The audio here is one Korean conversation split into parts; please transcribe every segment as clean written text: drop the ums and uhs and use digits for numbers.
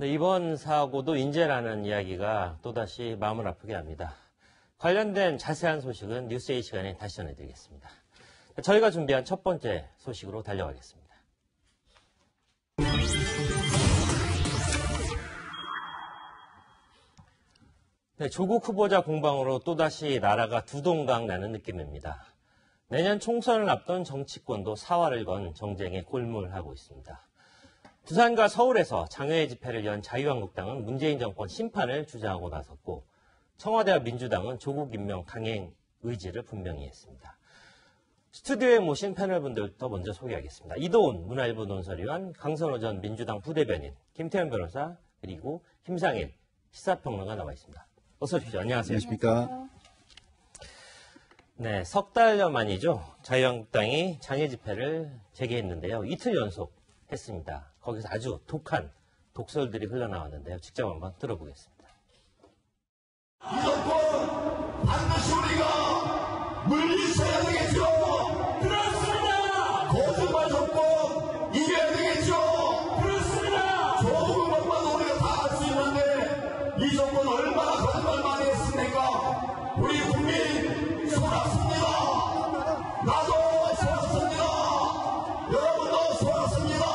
네, 이번 사고도 인재라는 이야기가 또다시 마음을 아프게 합니다. 관련된 자세한 소식은 뉴스A 시간에 다시 전해드리겠습니다. 저희가 준비한 첫 번째 소식으로 달려가겠습니다. 네, 조국 후보자 공방으로 또다시 나라가 두동강 나는 느낌입니다. 내년 총선을 앞둔 정치권도 사활을 건 정쟁에 골몰하고 있습니다. 부산과 서울에서 장외 집회를 연 자유한국당은 문재인 정권 심판을 주장하고 나섰고 청와대와 민주당은 조국 임명 강행 의지를 분명히 했습니다. 스튜디오에 모신 패널분들부터 먼저 소개하겠습니다. 이도훈 문화일보 논설위원, 강선호 전 민주당 부대변인, 김태현 변호사, 그리고 김상일 시사평론가 나와 있습니다. 어서 오십시오. 안녕하세요. 안녕하십니까. 네, 석 달여 만이죠. 자유한국당이 장외 집회를 재개했는데요. 이틀 연속 했습니다. 거기서 아주 독한 독설들이 흘러나왔는데요. 직접 한번 들어보겠습니다. 이 정권 반드시 우리가 물리쳐야 되겠죠. 그렇습니다. 거짓말 정권 이겨야 되겠죠. 그렇습니다. 좋은 것만 우리가 다 할 수 있는데 이 정권 얼마나 거짓말 많이 했습니까? 우리 국민 속았습니다. 나도 속았습니다. 여러분도 속았습니다.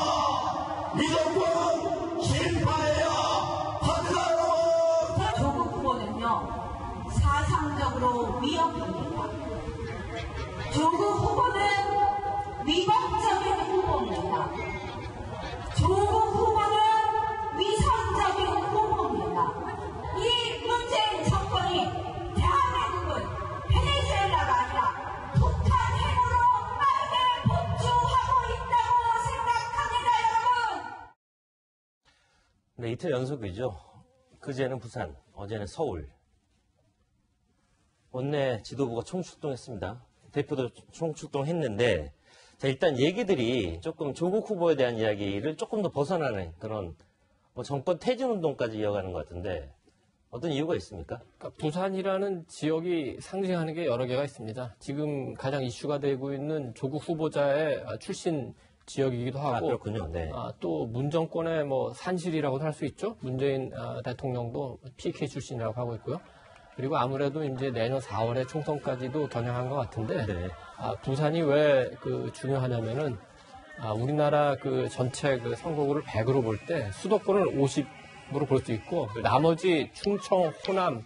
이 정권 심판해야 합니다, 여러분. 조국 후보는요, 사상적으로 위협입니다. 조국 후보는 위법적인 후보입니다. 조국 후보는 위선적인 후보입니다. 이 문재인 정권이 대한민국은 베네수엘라가 아니라 북한행으로 빠르게 복주하고 있다고 생각합니다, 여러분. 네, 이틀 연속이죠. 그제는 부산, 어제는 서울. 원내 지도부가 총출동했습니다. 대표도 총출동했는데, 자, 일단 얘기들이 조금 조국 후보에 대한 이야기를 조금 더 벗어나는 그런 정권 퇴진 운동까지 이어가는 것 같은데, 어떤 이유가 있습니까? 그러니까 부산이라는 지역이 상징하는 게 여러 개가 있습니다. 지금 가장 이슈가 되고 있는 조국 후보자의 출신 지역이기도 하고, 그렇군요. 네. 또 문정권의 뭐 산실이라고도 할 수 있죠. 문재인 대통령도 PK 출신이라고 하고 있고요. 그리고 아무래도 이제 내년 4월에 총선까지도 겨냥한 것 같은데, 네. 부산이 왜 중요하냐면은 우리나라 전체 선거구를 100으로 볼 때 수도권을 50으로 볼 수 있고, 나머지 충청, 호남,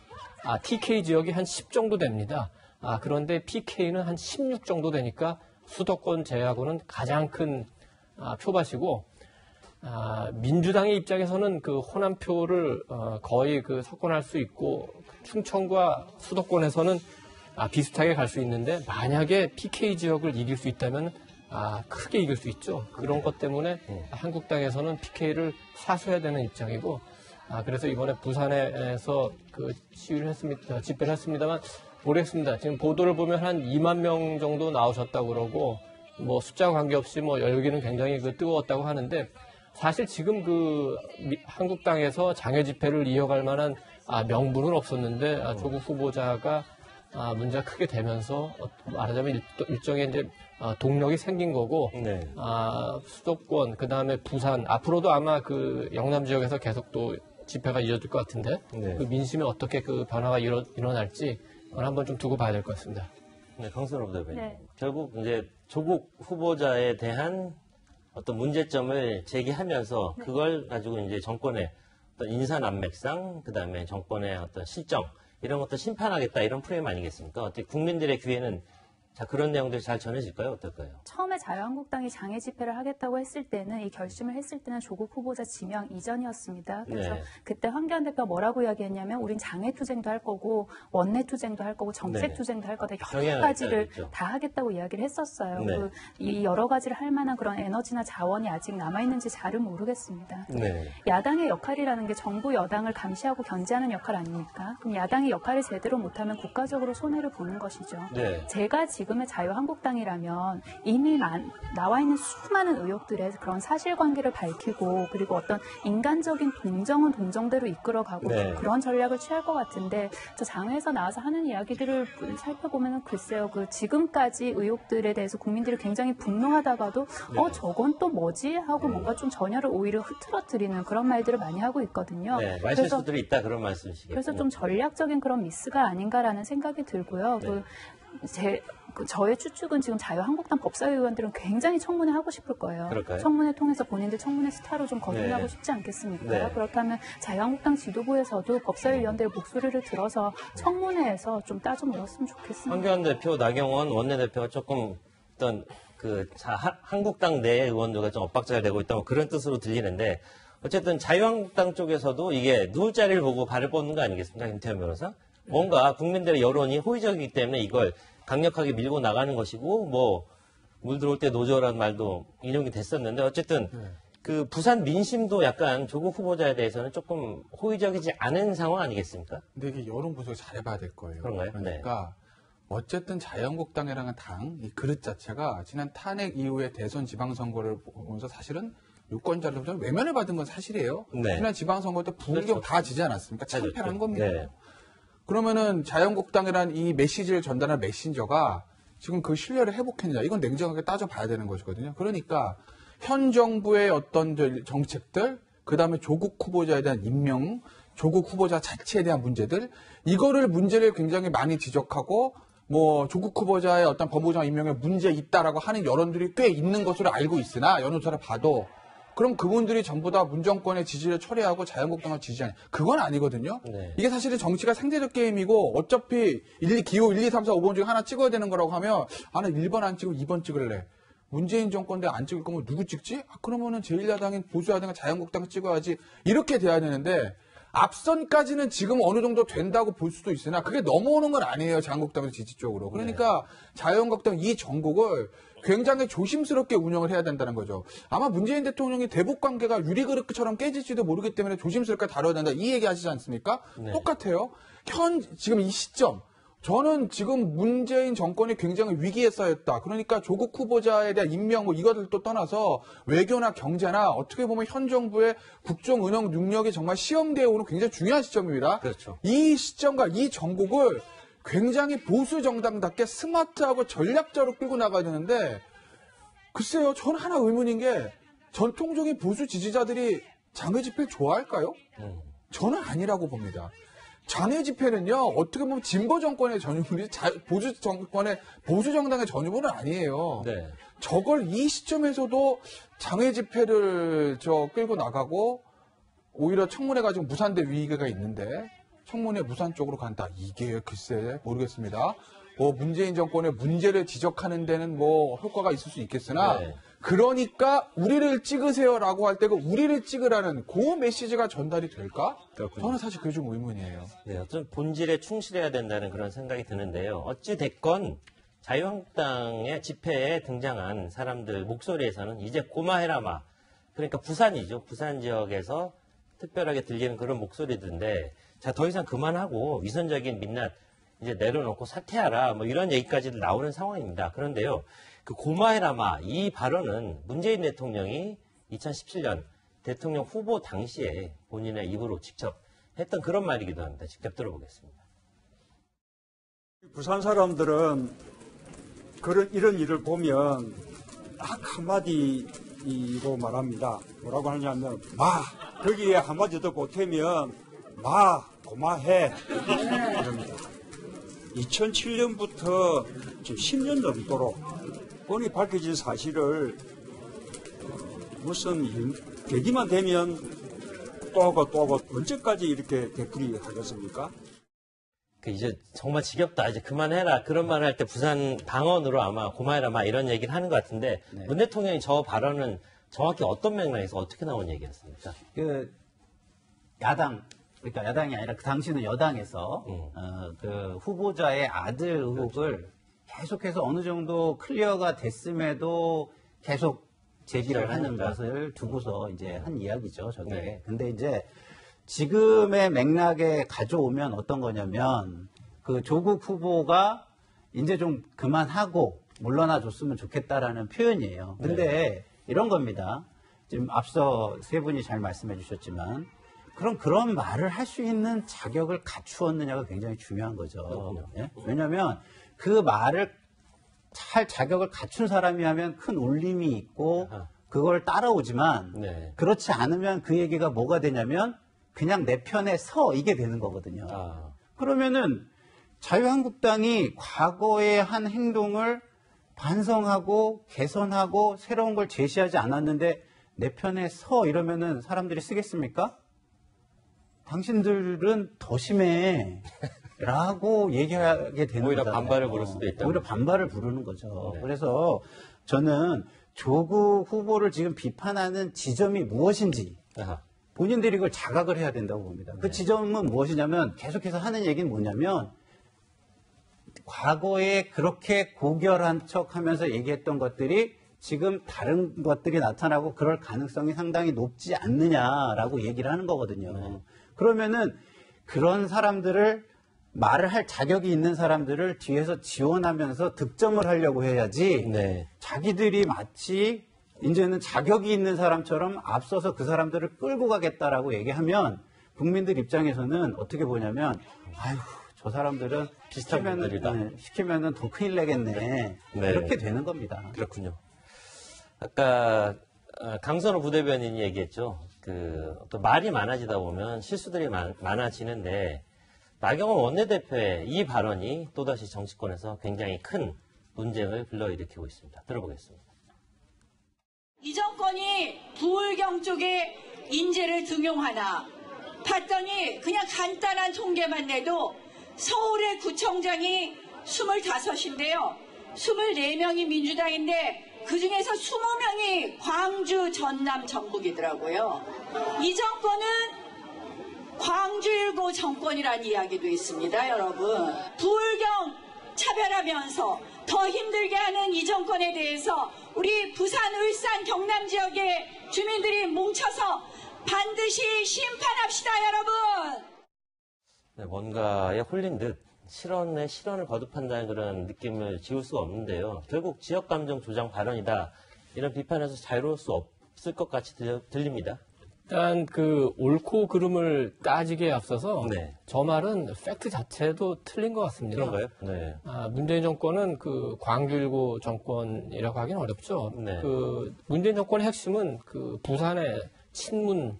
TK 지역이 한 10 정도 됩니다. 그런데 PK는 한 16 정도 되니까 수도권 제외하고는 가장 큰 표밭이고, 민주당의 입장에서는 호남표를 거의 석권할 수 있고, 충청과 수도권에서는 비슷하게 갈 수 있는데, 만약에 PK 지역을 이길 수 있다면 크게 이길 수 있죠. 그런 것 때문에 한국당에서는 PK를 사수해야 되는 입장이고, 그래서 이번에 부산에서 시위를 했습니다. 집회를 했습니다만, 모르겠습니다. 지금 보도를 보면 한 2만 명 정도 나오셨다고 그러고, 뭐 숫자와 관계없이 여기는 굉장히 뜨거웠다고 하는데, 사실 지금 한국당에서 장외 집회를 이어갈 만한 명분은 없었는데, 조국 후보자가 문제가 크게 되면서 말하자면 일종의 이제 동력이 생긴 거고, 네. 수도권, 그 다음에 부산, 앞으로도 아마 영남 지역에서 계속 또 집회가 이어질 것 같은데, 네. 민심에 어떻게 변화가 일어날지 한번 좀 두고 봐야 될 것 같습니다. 네, 강선호 부대변인. 네. 결국 이제 조국 후보자에 대한 어떤 문제점을 제기하면서 그걸 가지고 이제 정권의 어떤 인사난맥상, 그 다음에 정권의 어떤 실정, 이런 것도 심판하겠다, 이런 프레임 아니겠습니까? 어떻게 국민들의 귀에는 자, 그런 내용들이 잘 전해질까요? 어떨까요? 처음에 자유한국당이 장애 집회를 하겠다고 했을 때는, 이 결심을 했을 때는 조국 후보자 지명 이전이었습니다. 그래서 네. 그때 황교안 대표가 뭐라고 이야기했냐면, 우린 장애 투쟁도 할 거고 원내 투쟁도 할 거고 정책 네. 투쟁도 할 거다, 여러 병행하겠다 가지를 그랬죠. 다 하겠다고 이야기를 했었어요. 네. 이 여러 가지를 할 만한 그런 에너지나 자원이 아직 남아있는지 잘은 모르겠습니다. 네. 야당의 역할이라는 게 정부 여당을 감시하고 견제하는 역할 아닙니까? 그럼 야당의 역할을 제대로 못하면 국가적으로 손해를 보는 것이죠. 네. 제가 지금의 자유한국당이라면 이미 나와 있는 수많은 의혹들의 그런 사실관계를 밝히고 그리고 어떤 인간적인 동정은 동정대로 이끌어가고 네. 그런 전략을 취할 것 같은데 저 장외에서 나와서 하는 이야기들을 살펴보면 글쎄요. 그 지금까지 의혹들에 대해서 국민들이 굉장히 분노하다가도 저건 또 뭐지? 하고 뭔가 좀 전열을 오히려 흐트러뜨리는 그런 말들을 많이 하고 있거든요. 네, 말실수들이 있다 그런 말씀이시겠군요. 그래서 좀 전략적인 그런 미스가 아닌가라는 생각이 들고요. 네. 저의 추측은 지금 자유한국당 법사위원들은 굉장히 청문회 하고 싶을 거예요. 그럴까요? 청문회 통해서 본인들 청문회 스타로 좀 거듭나고 네. 싶지 않겠습니까? 네. 그렇다면 자유한국당 지도부에서도 법사위원들의 목소리를 들어서 청문회에서 좀 따져 물었으면 좋겠습니다. 황교안 대표, 나경원 원내대표가 조금 어떤 한국당 내 의원들과 좀 엇박자가 되고 있다 뭐 그런 뜻으로 들리는데 어쨌든 자유한국당 쪽에서도 이게 누울 자리를 보고 발을 뻗는 거 아니겠습니까? 김태현 변호사? 뭔가 국민들의 여론이 호의적이기 때문에 이걸 강력하게 밀고 나가는 것이고 뭐 물 들어올 때 노조라는 말도 인용이 됐었는데 어쨌든 그 부산 민심도 약간 조국 후보자에 대해서는 조금 호의적이지 않은 상황 아니겠습니까? 근데 이게 여론 분석을 잘해봐야 될 거예요. 그런가요? 그러니까 어쨌든 자유한국당이라는 당, 이 그릇 자체가 지난 탄핵 이후에 대선 지방선거를 보면서 사실은 유권자를 외면을 받은 건 사실이에요. 네. 지난 지방선거 때 불경 그렇죠. 다 지지 않았습니까? 참패한 겁니다. 네. 그러면은 자유한국당이라는 이 메시지를 전달한 메신저가 지금 그 신뢰를 회복했느냐, 이건 냉정하게 따져봐야 되는 것이거든요. 그러니까 현 정부의 어떤 정책들, 그 다음에 조국 후보자에 대한 임명, 조국 후보자 자체에 대한 문제들, 문제를 굉장히 많이 지적하고 뭐 조국 후보자의 어떤 법무장 임명에 문제 있다라고 하는 여론들이 꽤 있는 것으로 알고 있으나 여론조사를 봐도 그럼 그분들이 전부 다 문정권의 지지를 철회하고 자유한국당을 지지하냐. 그건 아니거든요. 네. 이게 사실은 정치가 상대적 게임이고 어차피 기호 1, 2, 3, 4, 5번 중에 하나 찍어야 되는 거라고 하면 나 1번 안 찍고 2번 찍을래. 문재인 정권대 안 찍을 거면 누구 찍지? 그러면은 제1야당인 보수야당은 자유한국당 찍어야지. 이렇게 돼야 되는데 앞선까지는 지금 어느 정도 된다고 볼 수도 있으나 그게 넘어오는 건 아니에요. 자유한국당의 지지 쪽으로. 그러니까 자유한국당 이 전국을 굉장히 조심스럽게 운영을 해야 된다는 거죠. 아마 문재인 대통령이 대북 관계가 유리그릇처럼 깨질지도 모르기 때문에 조심스럽게 다뤄야 된다. 이 얘기 하시지 않습니까? 네. 똑같아요. 지금 이 시점. 저는 지금 문재인 정권이 굉장히 위기에 쌓였다. 그러니까 조국 후보자에 대한 임명 이것들도 떠나서 외교나 경제나 어떻게 보면 현 정부의 국정 운영 능력이 정말 시험대에 오는 굉장히 중요한 시점입니다. 그렇죠. 이 시점과 이 전국을 굉장히 보수 정당답게 스마트하고 전략적으로 끌고 나가야 되는데 글쎄요. 저는 하나 의문인 게 전통적인 보수 지지자들이 장외 집회를 좋아할까요? 저는 아니라고 봅니다. 장외 집회는요, 어떻게 보면 진보 정권의 전유물이 보수 정당의 전유물은 아니에요. 네. 저걸 이 시점에서도 장외 집회를 끌고 나가고 오히려 청문회 가지고 무산될 위기가 있는데 청문회 무산 쪽으로 간다. 이게 글쎄 모르겠습니다. 문재인 정권의 문제를 지적하는 데는 효과가 있을 수 있겠으나 네. 그러니까 우리를 찍으세요라고 할 때 그 우리를 찍으라는 그 메시지가 전달이 될까? 그렇군요. 저는 사실 그게 좀 의문이에요. 네, 어떤 본질에 충실해야 된다는 그런 생각이 드는데요. 어찌 됐건 자유한국당의 집회에 등장한 사람들 목소리에서는 이제 고마해라마, 그러니까 부산이죠. 부산 지역에서 특별하게 들리는 그런 목소리들인데 자, 더 이상 그만하고 위선적인 민낯 이제 내려놓고 사퇴하라 뭐 이런 얘기까지도 나오는 상황입니다. 그런데요. 그 고마해라마 이 발언은 문재인 대통령이 2017년 대통령 후보 당시에 본인의 입으로 직접 했던 그런 말이기도 합니다. 직접 들어보겠습니다. 부산 사람들은 이런 일을 보면 딱 한마디로 말합니다. 뭐라고 하냐면 거기에 한마디 더 보태면 고마해 이럽니다. 2007년부터 지금 10년 넘도록 뻔히 밝혀진 사실을 무슨 계기만 되면 또 하고 언제까지 이렇게 되풀이 하겠습니까? 이제 정말 지겹다. 이제 그만해라. 그런 말을 할 때 부산 방언으로 아마 고마해라 마 이런 얘기를 하는 것 같은데 네. 문 대통령이 저 발언은 정확히 어떤 맥락에서 어떻게 나온 얘기였습니까? 그러니까 야당이 아니라 그 당시는 여당에서 그 후보자의 아들 의혹을 계속해서 어느 정도 클리어가 됐음에도 계속 제기를 하는 것을 두고서 이제 한 이야기죠, 저게. 네. 근데 이제 지금의 맥락에 가져오면 어떤 거냐면 그 조국 후보가 이제 좀 그만하고 물러나 줬으면 좋겠다라는 표현이에요. 근데 이런 겁니다. 지금 앞서 세 분이 잘 말씀해 주셨지만 그런 말을 할 수 있는 자격을 갖추었느냐가 굉장히 중요한 거죠. 예? 왜냐하면 그 말을 할 자격을 갖춘 사람이 하면 큰 울림이 있고 그걸 따라오지만 네. 그렇지 않으면 그 얘기가 뭐가 되냐면 그냥 내 편에 서 이게 되는 거거든요. 그러면은 자유한국당이 과거에 한 행동을 반성하고 개선하고 새로운 걸 제시하지 않았는데 내 편에 서 이러면은 사람들이 쓰겠습니까? 당신들은 더 심해 라고 얘기하게 되는 오히려 거잖아요. 반발을 부를 수도 있다. 오히려 반발을 부르는 거죠. 네. 그래서 저는 조국 후보를 지금 비판하는 지점이 무엇인지 아하. 본인들이 이걸 자각을 해야 된다고 봅니다. 그 지점은 무엇이냐면 계속해서 하는 얘기는 뭐냐면 과거에 그렇게 고결한 척 하면서 얘기했던 것들이 지금 다른 것들이 나타나고 그럴 가능성이 상당히 높지 않느냐라고 얘기를 하는 거거든요. 그러면은 그런 사람들을 말을 할 자격이 있는 사람들을 뒤에서 지원하면서 득점을 하려고 해야지 네. 자기들이 마치 이제는 자격이 있는 사람처럼 앞서서 그 사람들을 끌고 가겠다라고 얘기하면 국민들 입장에서는 어떻게 보냐면 아휴 저 사람들은 비슷한 분들이다. 시키면은 더 큰일 내겠네. 네. 이렇게 되는 겁니다. 그렇군요. 아까 강선호 부대변인이 얘기했죠. 또 말이 많아지다 보면 실수들이 많아지는데 나경원 원내대표의 이 발언이 또다시 정치권에서 굉장히 큰 논쟁을 불러일으키고 있습니다. 들어보겠습니다. 이 정권이 부울경 쪽에 인재를 등용하나 봤더니 그냥 간단한 통계만 내도 서울의 구청장이 25인데요. 24명이 민주당인데 그중에서 20명이 광주, 전남, 전북이더라고요. 이 정권은 광주일고 정권이라는 이야기도 있습니다, 여러분. 부울경 차별하면서 더 힘들게 하는 이 정권에 대해서 우리 부산, 울산, 경남 지역의 주민들이 뭉쳐서 반드시 심판합시다, 여러분. 네, 뭔가에 홀린 듯 실언에 실언을 거듭한다는 그런 느낌을 지울 수가 없는데요. 결국 지역감정 조장 발언이다. 이런 비판에서 자유로울 수 없을 것 같이 들립니다. 일단 그 옳고 그름을 따지기에 앞서서 네. 저 말은 팩트 자체도 틀린 것 같습니다. 그런가요? 네. 문재인 정권은 그 광주 정권이라고 하기는 어렵죠. 네. 그 문재인 정권의 핵심은 그 부산의 친문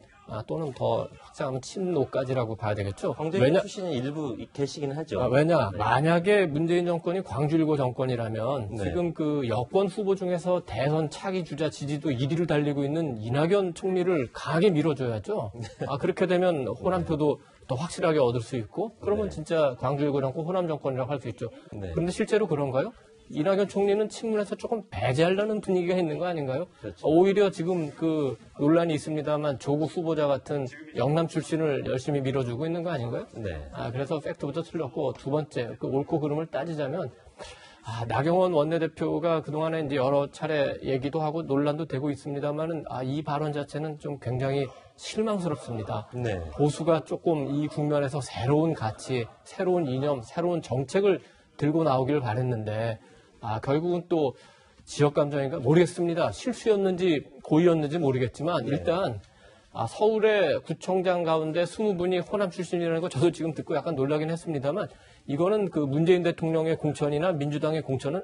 또는 더 확장하면 친노까지라고 봐야 되겠죠. 광주일 출신은 일부 계시긴 하죠. 왜냐? 네. 만약에 문재인 정권이 광주1고 정권이라면 네. 지금 그 여권 후보 중에서 대선 차기 주자 지지도 1위를 달리고 있는 이낙연 총리를 강하게 밀어줘야죠. 그렇게 되면 호남표도 더 확실하게 얻을 수 있고 그러면 네. 진짜 진짜 광주1고 정권 호남 정권이라고 할 수 있죠. 네. 그런데 실제로 그런가요? 이낙연 총리는 친문에서 조금 배제하려는 분위기가 있는 거 아닌가요? 그렇죠. 오히려 지금 그 논란이 있습니다만 조국 후보자 같은 영남 출신을 열심히 밀어주고 있는 거 아닌가요? 네. 그래서 팩트부터 틀렸고 두 번째 그 옳고 그름을 따지자면 나경원 원내대표가 그동안에 이제 여러 차례 얘기도 하고 논란도 되고 있습니다만은 이 발언 자체는 좀 굉장히 실망스럽습니다. 네. 보수가 조금 이 국면에서 새로운 가치, 새로운 이념, 새로운 정책을 들고 나오길 바랬는데 결국은 또 지역 감정인가 모르겠습니다. 실수였는지 고의였는지 모르겠지만 일단 서울의 구청장 가운데 20분이 호남 출신이라는 거 저도 지금 듣고 약간 놀라긴 했습니다만 이거는 그 문재인 대통령의 공천이나 민주당의 공천은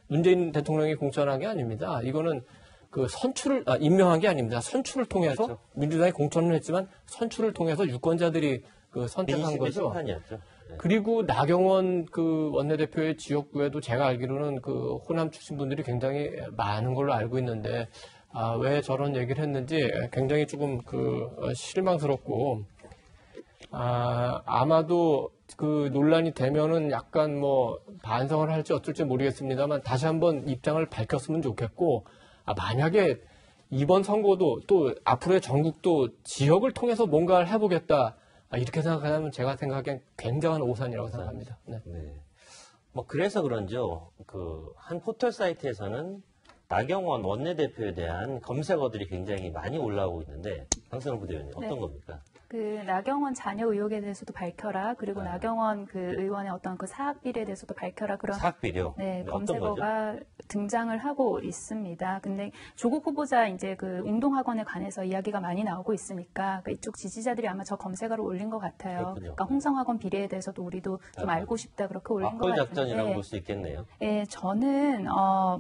문재인 대통령이 공천한 게 아닙니다. 이거는 그 선출을 임명한 게 아닙니다. 선출을 통해서 그렇죠. 민주당이 공천을 했지만 선출을 통해서 유권자들이 그 선택한 거죠. 심판이었죠. 네. 그리고 나경원 그 원내대표의 지역구에도 제가 알기로는 그 호남 출신 분들이 굉장히 많은 걸로 알고 있는데 왜 저런 얘기를 했는지 굉장히 조금 실망스럽고 아마도 그 논란이 되면은 약간 뭐 반성을 할지 어쩔지 모르겠습니다만 다시 한번 입장을 밝혔으면 좋겠고 만약에 이번 선거도 또 앞으로의 전국도 지역을 통해서 뭔가를 해보겠다 이렇게 생각하면 제가 생각엔 굉장한 오산이라고 생각합니다. 네. 네. 뭐 그래서 그런지요. 한 포털 사이트에서는 나경원 원내대표에 대한 검색어들이 굉장히 많이 올라오고 있는데 강선호 부대변인 어떤 네. 겁니까? 그 나경원 자녀 의혹에 대해서도 밝혀라. 그리고 나경원 그 의원의 어떤 그 사학 비리에 대해서도 밝혀라. 그런 사학비리요? 네, 어떤 검색어가 등장을 하고 있습니다. 근데 조국 후보자 이제 그 운동학원에 관해서 이야기가 많이 나오고 있으니까 그 이쪽 지지자들이 아마 저 검색어를 올린 것 같아요. 그렇군요. 그러니까 홍성학원 비리에 대해서도 우리도 좀 알고 싶다 그렇게 올린 것 막골 작전이라고 같은데. 볼 수 있겠네요. 예, 저는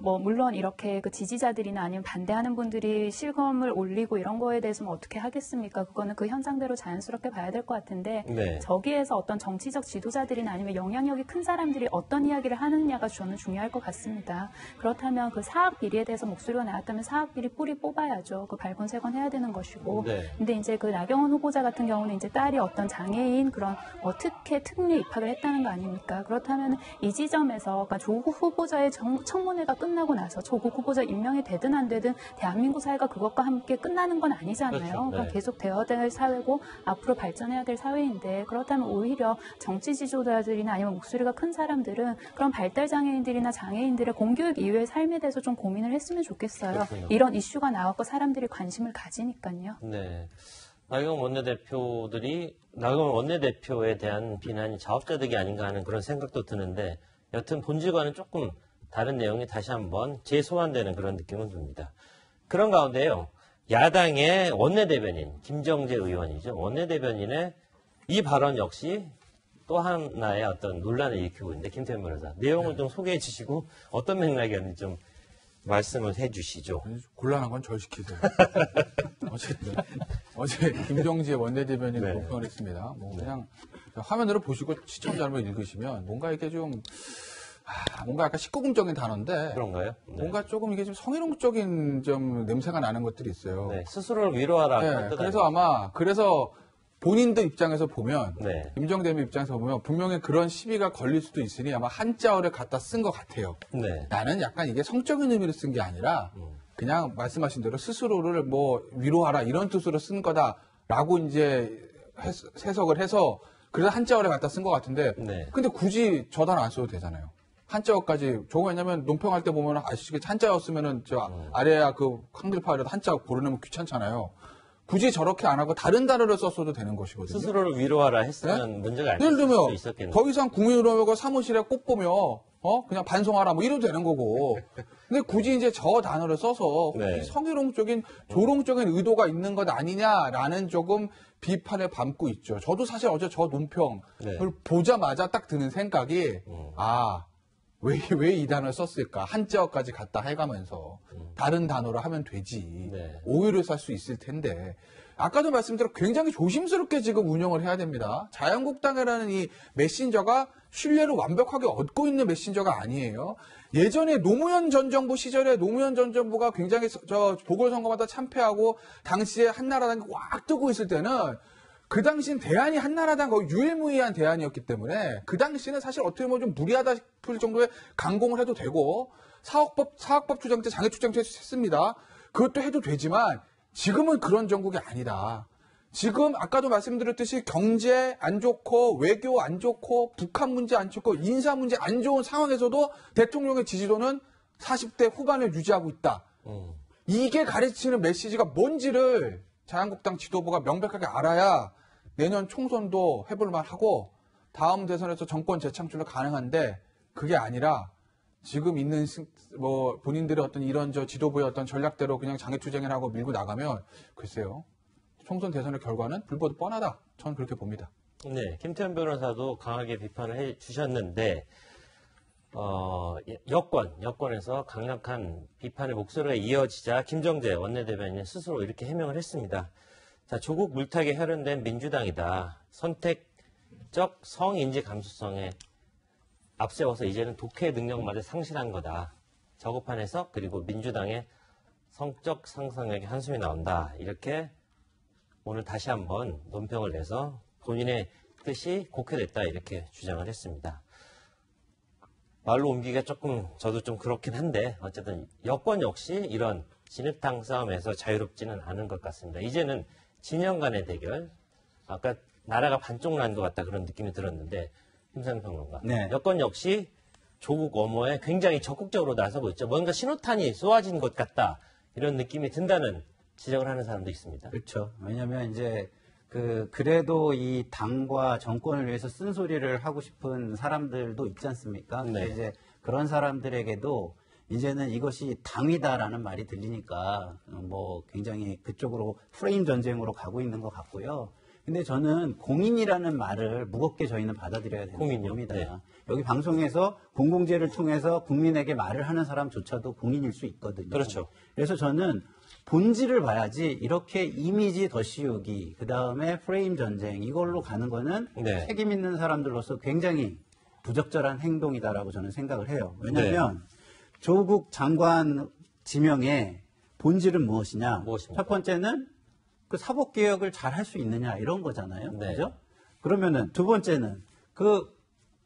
뭐 물론 이렇게 그 지지자들이나 아니면 반대하는 분들이 실검을 올리고 이런 거에 대해서는 어떻게 하겠습니까? 그거는 그 현상대로 자연스럽게 봐야 될 것 같은데 네. 저기에서 어떤 정치적 지도자들이나 아니면 영향력이 큰 사람들이 어떤 이야기를 하느냐가 저는 중요할 것 같습니다. 그렇다면 그 사학 비리에 대해서 목소리가 나왔다면 사학 비리 뿌리 뽑아야죠. 그 발본색원 해야 되는 것이고. 네. 근데 이제 그 나경원 후보자 같은 경우는 이제 딸이 어떤 장애인 그런 특혜 특례 입학을 했다는 거 아닙니까? 그렇다면 이 지점에서 그러니까 조국 후보자의 청문회가 끝나고 나서 조국 후보자 임명이 되든 안 되든 대한민국 사회가 그것과 함께 끝나는 건 아니잖아요. 그렇죠. 네. 그러니까 계속 되어야 될 사회고 앞으로 발전해야 될 사회인데 그렇다면 오히려 정치 지도자들이나 아니면 목소리가 큰 사람들은 그런 발달 장애인들이나 장애인들의 공교육 이후의 삶에 대해서 좀 고민을 했으면 좋겠어요. 그렇군요. 이런 이슈가 나왔고 사람들이 관심을 가지니까요. 네. 나경원 원내대표에 대한 비난이 자업자득이 아닌가 하는 그런 생각도 드는데 여튼 본질과는 조금 다른 내용이 다시 한번 재소환되는 그런 느낌은 듭니다. 그런 가운데요. 야당의 원내대변인 김정재 의원이죠. 원내대변인의 이 발언 역시 또 하나의 어떤 논란을 일으키고 있는데 김태현 변호사 내용을 좀 소개해 주시고 어떤 맥락이었는지 좀 말씀을 해 주시죠. 곤란한 건 절 시키세요. 어제 김정재 원내대변인 네. 발표를 했습니다. 뭐 그냥 화면으로 보시고 시청자 여러분 읽으시면 뭔가 이렇게 좀 뭔가 약간 19금적인 단어인데 그런가요? 네. 뭔가 조금 이게 좀 성희롱적인 좀 냄새가 나는 것들이 있어요. 네, 스스로를 위로하라. 네, 그래서 본인들 입장에서 보면 네. 김정재 입장에서 보면 분명히 그런 시비가 걸릴 수도 있으니 아마 한자어를 갖다 쓴 것 같아요. 네. 나는 약간 이게 성적인 의미로 쓴 게 아니라 그냥 말씀하신 대로 스스로를 뭐 위로하라 이런 뜻으로 쓴 거다라고 이제 해석을 해서 그래서 한자어를 갖다 쓴 것 같은데 네. 근데 굳이 저 단어 안 써도 되잖아요. 한자어까지 저거 왜냐면 논평할 때 보면 아시겠지 한자어 쓰면은 저 아래야 그 한글파에도 한자어 고르면 귀찮잖아요. 굳이 저렇게 안 하고 다른 단어를 썼어도 되는 것이거든요. 스스로를 위로하라 했으면 문제가 안 예를 있을 들면 수도 있었겠네요. 더 이상 국민의료가 사무실에 꼭 보며 그냥 반송하라 뭐 이래도 되는 거고. 근데 굳이 이제 저 단어를 써서 네. 성희롱적인 조롱적인 의도가 있는 것 아니냐라는 조금 비판을 받고 있죠. 저도 사실 어제 저 논평을 네. 보자마자 딱 드는 생각이 왜 이 단어를 썼을까? 한자어까지 갖다 해가면서 다른 단어로 하면 되지. 네. 오해를 살 수 있을 텐데. 아까도 말씀드린 굉장히 조심스럽게 지금 운영을 해야 됩니다. 자유한국당이라는 이 메신저가 신뢰를 완벽하게 얻고 있는 메신저가 아니에요. 예전에 노무현 전 정부 시절에 노무현 전 정부가 굉장히 저 보궐선거마다 참패하고 당시에 한나라당이 꽉 뜨고 있을 때는 그 당시엔 대안이 한나라당 거의 유일무이한 대안이었기 때문에 그 당시는 사실 어떻게 보면 좀 무리하다 싶을 정도의 강공을 해도 되고 사학법 추정제, 장애 추정제 했습니다. 그것도 해도 되지만 지금은 그런 정국이 아니다. 지금 아까도 말씀드렸듯이 경제 안 좋고 외교 안 좋고 북한 문제 안 좋고 인사 문제 안 좋은 상황에서도 대통령의 지지도는 40대 후반을 유지하고 있다. 이게 가르치는 메시지가 뭔지를 자유한국당 지도부가 명백하게 알아야 내년 총선도 해볼만 하고 다음 대선에서 정권 재창출도 가능한데 그게 아니라 지금 있는 뭐 본인들의 어떤 이런 저 지도부의 어떤 전략대로 그냥 장애투쟁을 하고 밀고 나가면 글쎄요. 총선 대선의 결과는 불보듯 뻔하다. 저는 그렇게 봅니다. 네, 김태현 변호사도 강하게 비판을 해 주셨는데 여권에서 강력한 비판의 목소리가 이어지자 김정재 원내대변인 스스로 이렇게 해명을 했습니다. 자, 조국 물타기에 혈연된 민주당이다. 선택적 성인지 감수성에 앞세워서 이제는 독해 능력마저 상실한 거다. 저급한 해석 그리고 민주당의 성적 상상력에 한숨이 나온다. 이렇게 오늘 다시 한번 논평을 내서 본인의 뜻이 곡해됐다 이렇게 주장을 했습니다. 말로 옮기기가 조금 저도 좀 그렇긴 한데 어쨌든 여권 역시 이런 진흙탕 싸움에서 자유롭지는 않은 것 같습니다. 이제는 진영 간의 대결, 아까 나라가 반쪽 난 것 같다 그런 느낌이 들었는데 김상현 평론가, 네. 여권 역시 조국 엄호에 굉장히 적극적으로 나서고 있죠. 뭔가 신호탄이 쏘아진 것 같다 이런 느낌이 든다는 지적을 하는 사람도 있습니다. 그렇죠. 왜냐하면 이제 그래도 이 당과 정권을 위해서 쓴소리를 하고 싶은 사람들도 있지 않습니까? 근데 네. 이제 그런 사람들에게도 이제는 이것이 당위다라는 말이 들리니까 뭐 굉장히 그쪽으로 프레임 전쟁으로 가고 있는 것 같고요. 근데 저는 공인이라는 말을 무겁게 저희는 받아들여야 된다고 공인이요? 봅니다. 네. 여기 방송에서 공공재를 통해서 국민에게 말을 하는 사람조차도 공인일 수 있거든요. 그렇죠. 그래서 저는 본질을 봐야지 이렇게 이미지 더 씌우기, 그 다음에 프레임 전쟁 이걸로 가는 거는 네. 책임 있는 사람들로서 굉장히 부적절한 행동이다라고 저는 생각을 해요. 왜냐하면 조국 장관 지명의 본질은 무엇이냐? 무엇입니까? 첫 번째는 그 사법개혁을 잘 할 수 있느냐 이런 거잖아요. 네. 그죠? 그러면은 두 번째는 그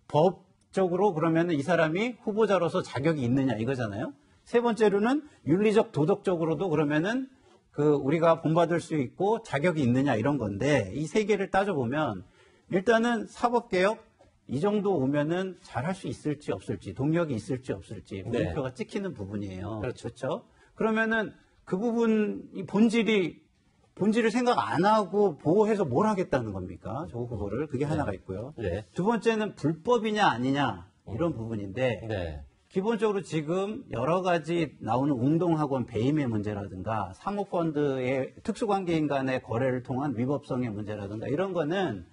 법적으로 그러면은 이 사람이 후보자로서 자격이 있느냐 이거잖아요. 세 번째로는 윤리적 도덕적으로도 그러면은 그 우리가 본받을 수 있고 자격이 있느냐 이런 건데 이 세 개를 따져보면 일단은 사법개혁 이 정도 오면은 잘할 수 있을지 없을지 동력이 있을지 없을지 물음표가 찍히는 부분이에요. 그렇죠. 그러면은 그 부분 이 본질을 생각 안 하고 보호해서 뭘 하겠다는 겁니까? 조국 후보를. 그게 하나가 있고요. 네. 두 번째는 불법이냐 아니냐 이런 부분인데 네. 기본적으로 지금 여러 가지 나오는 운동학원 배임의 문제라든가 사모펀드의 특수관계인 간의 거래를 통한 위법성의 문제라든가 이런 거는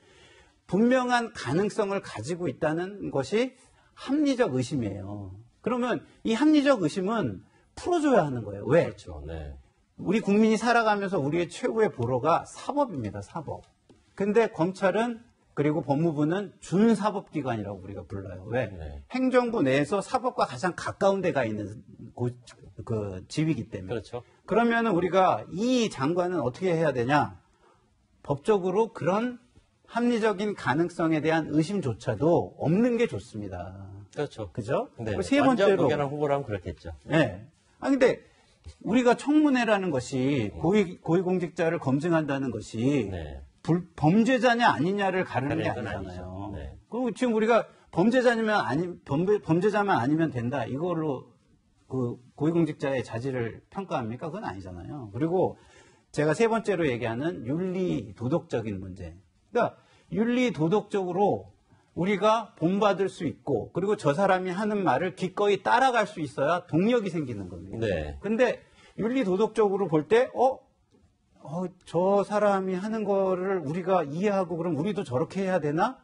분명한 가능성을 가지고 있다는 것이 합리적 의심이에요. 그러면 이 합리적 의심은 풀어줘야 하는 거예요. 왜? 그렇죠. 네. 우리 국민이 살아가면서 우리의 최고의 보로가 사법입니다. 사법. 근데 검찰은 그리고 법무부는 준사법기관이라고 우리가 불러요. 왜? 네. 행정부 내에서 사법과 가장 가까운 데가 있는 그 지위이기 때문에. 그렇죠. 그러면 우리가 이 장관은 어떻게 해야 되냐? 법적으로 그런 합리적인 가능성에 대한 의심조차도 없는 게 좋습니다. 그렇죠. 그죠? 네. 그리고 세 완전 번째로. 무결한 후보라면 그렇겠죠. 네. 근데 우리가 청문회라는 것이 고위공직자를 검증한다는 것이 네. 범죄자냐 아니냐를 가르는 게 가리는 건 아니잖아요. 아니죠. 네. 그리고 지금 우리가 범죄자만 아니면 된다. 이걸로 그 고위공직자의 자질을 평가합니까? 그건 아니잖아요. 그리고 제가 세 번째로 얘기하는 윤리 도덕적인 문제. 그러니까 윤리 도덕적으로 우리가 본받을 수 있고 그리고 저 사람이 하는 말을 기꺼이 따라갈 수 있어야 동력이 생기는 겁니다. 네. 근데 윤리 도덕적으로 볼 때 저 사람이 하는 거를 우리가 이해하고 그럼 우리도 저렇게 해야 되나?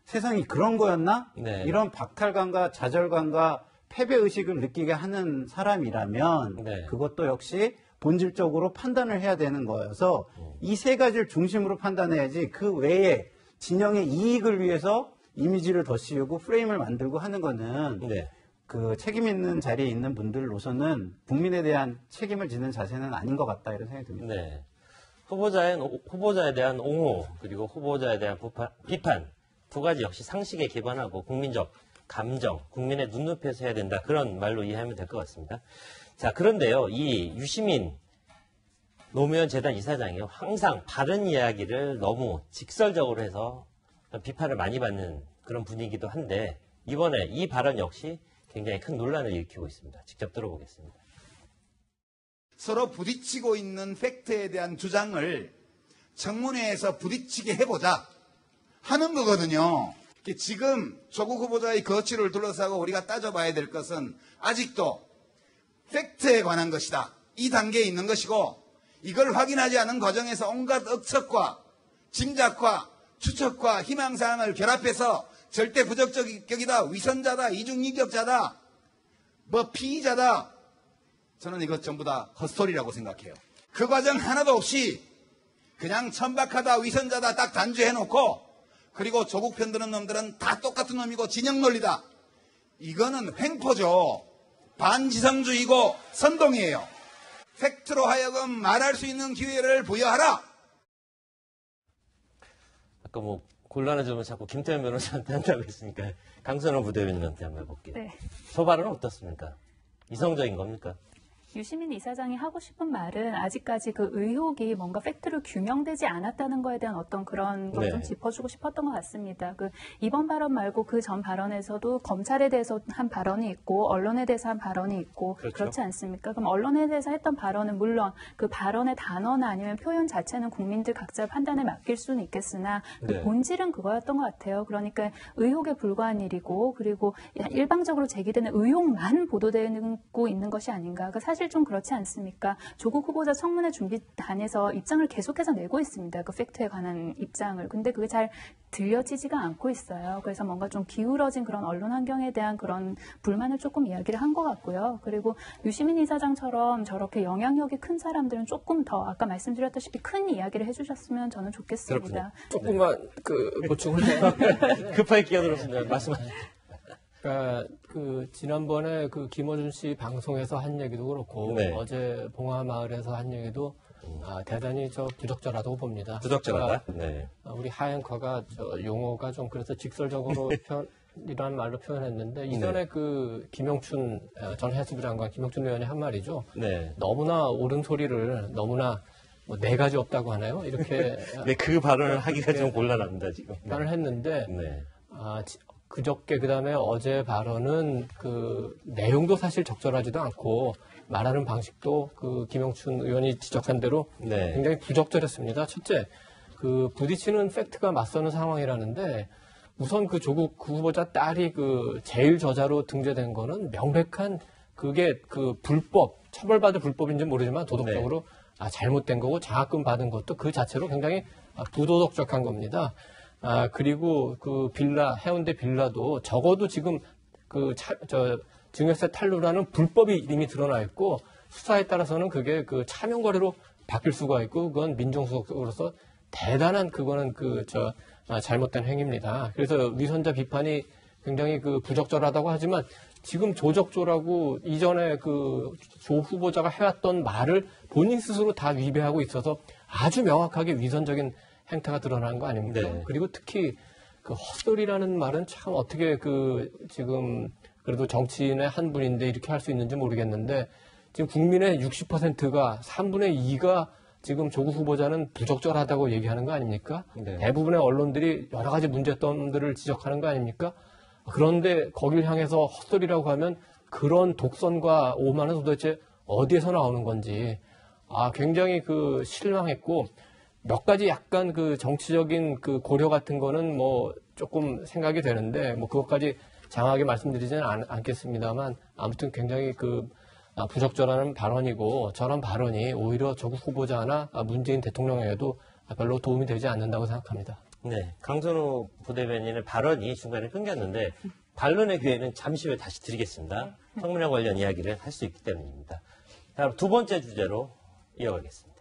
세상이 그런 거였나? 네. 이런 박탈감과 좌절감과 패배의식을 느끼게 하는 사람이라면 네. 그것도 역시 본질적으로 판단을 해야 되는 거여서 이 세 가지를 중심으로 판단해야지 그 외에 진영의 이익을 위해서 이미지를 더 씌우고 프레임을 만들고 하는 거는 네. 그 책임 있는 자리에 있는 분들로서는 국민에 대한 책임을 지는 자세는 아닌 것 같다 이런 생각이 듭니다. 네. 후보자에 대한 옹호 그리고 후보자에 대한 비판 두 가지 역시 상식에 기반하고 국민적 감정, 국민의 눈높이에서 해야 된다. 그런 말로 이해하면 될 것 같습니다. 자, 그런데요. 이 유시민 노무현 재단 이사장이요. 항상 바른 이야기를 너무 직설적으로 해서 비판을 많이 받는 그런 분위기도 한데 이번에 이 발언 역시 굉장히 큰 논란을 일으키고 있습니다. 직접 들어보겠습니다. 서로 부딪히고 있는 팩트에 대한 주장을 청문회에서 부딪히게 해보자 하는 거거든요. 지금 조국 후보자의 거취를 둘러싸고 우리가 따져봐야 될 것은 아직도 팩트에 관한 것이다. 이 단계에 있는 것이고 이걸 확인하지 않은 과정에서 온갖 억측과 짐작과 추측과 희망사항을 결합해서 절대 부적격이다, 위선자다, 이중인격자다, 피의자다. 저는 이것 전부 다 헛소리라고 생각해요. 그 과정 하나도 없이 그냥 천박하다, 위선자다 딱 단죄해놓고 그리고 조국 편드는 놈들은 다 똑같은 놈이고 진영 논리다. 이거는 횡포죠. 반지성주의고 선동이에요. 팩트로 하여금 말할 수 있는 기회를 부여하라. 아까 곤란한 점을 자꾸 김태현 변호사한테 한다고 했으니까 강선호 부대변인한테 한번 해볼게요. 네. 저 발언은 어떻습니까? 이성적인 겁니까? 유시민 이사장이 하고 싶은 말은 아직까지 그 의혹이 뭔가 팩트로 규명되지 않았다는 거에 대한 어떤 그런 걸 좀 네. 짚어주고 싶었던 것 같습니다. 그 이번 발언 말고 그 전 발언에서도 검찰에 대해서 한 발언이 있고 언론에 대해서 한 발언이 있고 그렇죠. 그렇지 않습니까? 그럼 언론에 대해서 했던 발언은 물론 그 발언의 단어나 아니면 표현 자체는 국민들 각자 판단에 맡길 수는 있겠으나 그 네. 본질은 그거였던 것 같아요. 그러니까 의혹에 불과한 일이고 그리고 일방적으로 제기되는 의혹만 보도되고 있는 것이 아닌가. 그러니까 사실 좀 그렇지 않습니까? 조국 후보자 청문회 준비단에서 입장을 계속해서 내고 있습니다. 그 팩트에 관한 입장을. 근데 그게 잘 들려지지가 않고 있어요. 그래서 뭔가 좀 기울어진 그런 언론 환경에 대한 그런 불만을 조금 이야기를 한 것 같고요. 그리고 유시민 이사장처럼 저렇게 영향력이 큰 사람들은 조금 더 아까 말씀드렸다시피 큰 이야기를 해주셨으면 저는 좋겠습니다. 조금만 그 보충을 급하게 끼어들었습니다. 말씀하세요. 그러니까 그 지난번에 그 김어준 씨 방송에서 한 얘기도 그렇고 네. 어제 봉화마을에서 한 얘기도 대단히 부적절하다고 봅니다. 부적절하다? 네. 우리 하앵커가 용어가 좀 그래서 직설적으로 이라는 말로 표현했는데 이전에 그 김영춘 전 해수부 장관 김영춘 의원이 한 말이죠. 네. 너무나 옳은 소리를 너무나 네 가지 없다고 하나요? 이렇게 네, 그 발언을 하기가 좀 곤란합니다, 지금. 말을 했는데 네. 그저께 그다음에 어제 발언은 그 내용도 사실 적절하지도 않고 말하는 방식도 그 김영춘 의원이 지적한 대로 네. 굉장히 부적절했습니다. 첫째, 그 부딪히는 팩트가 맞서는 상황이라는데 우선 그 조국 후보자 딸이 그 제일 저자로 등재된 거는 명백한 그게 그 불법, 처벌받을 불법인지 모르지만 도덕적으로 잘못된 거고 장학금 받은 것도 그 자체로 굉장히 부도덕적한 겁니다. 그리고 그 빌라, 해운대 빌라도 적어도 지금 증여세 탈루라는 불법이 이미 드러나 있고 수사에 따라서는 그게 그 차명 거래로 바뀔 수가 있고 그건 민정수석으로서 대단한 그거는 잘못된 행위입니다. 그래서 위선자 비판이 굉장히 그 부적절하다고 하지만 지금 조적조라고 이전에 그 조 후보자가 해왔던 말을 본인 스스로 다 위배하고 있어서 아주 명확하게 위선적인 행태가 드러나는 거 아닙니까? 네. 그리고 특히 그 헛소리라는 말은 참 어떻게 그 지금 그래도 정치인의 한 분인데 이렇게 할 수 있는지 모르겠는데 지금 국민의 60%가 3분의 2가 지금 조국 후보자는 부적절하다고 얘기하는 거 아닙니까? 네. 대부분의 언론들이 여러 가지 문제점들을 지적하는 거 아닙니까? 그런데 거길 향해서 헛소리라고 하면 그런 독선과 오만은 도대체 어디에서 나오는 건지 굉장히 그 실망했고 몇 가지 약간 그 정치적인 그 고려 같은 거는 뭐 조금 생각이 되는데 뭐 그것까지 장하게 말씀드리지는 않겠습니다만 아무튼 굉장히 그 부적절한 발언이고 저런 발언이 오히려 조국 후보자나 문재인 대통령에게도 별로 도움이 되지 않는다고 생각합니다. 네. 강선우 부대변인의 발언이 중간에 끊겼는데 반론의 기회는 잠시 후에 다시 드리겠습니다. 청문회 관련 이야기를 할 수 있기 때문입니다. 다음 두 번째 주제로 이어가겠습니다.